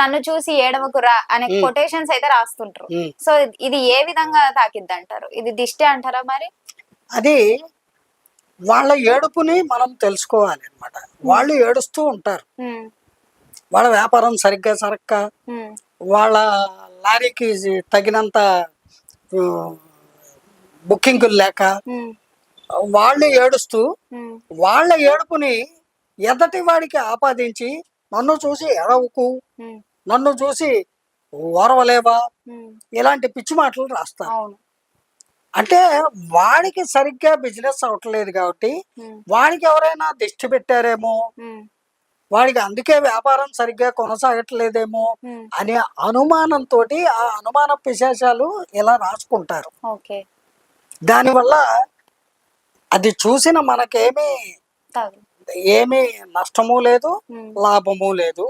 నన్ను చూసి ఏడవకురా అనే కొటేషన్స్ అయితే రాస్తుంటారు. సో ఇది ఏ విధంగా తాకిద్ది అంటారు? ఇది దిష్టి అంటారా మరి? అది వాళ్ళ ఏడుపుని మనం తెలుసుకోవాలి అనమాట. వాళ్ళు ఏడుస్తూ ఉంటారు. వాళ్ళ వ్యాపారం సరిగ్గా సరక్క, వాళ్ళ లారీకి తగినంత బుకింగులు లేక వాళ్ళు ఏడుస్తూ వాళ్ళ ఏడుపుని ఎదటి వాడికి ఆపాదించి నన్ను చూసి ఎడవకు, నన్ను చూసి ఓరవలేవా, ఇలాంటి పిచ్చి మాటలు రాస్తారు. అంటే వాడికి సరిగ్గా బిజినెస్ అవట్లేదు కాబట్టి వాడికి ఎవరైనా దిష్టి పెట్టారేమో, వాడికి అందుకే వ్యాపారం సరిగ్గా కొనసాగట్లేదేమో అనే అనుమానంతో ఆ అనుమాన పిశాచాలు ఇలా రాసుకుంటారు. దానివల్ల అది చూసిన మనకేమీ ఏమీ నష్టము లేదు, లాభము లేదు.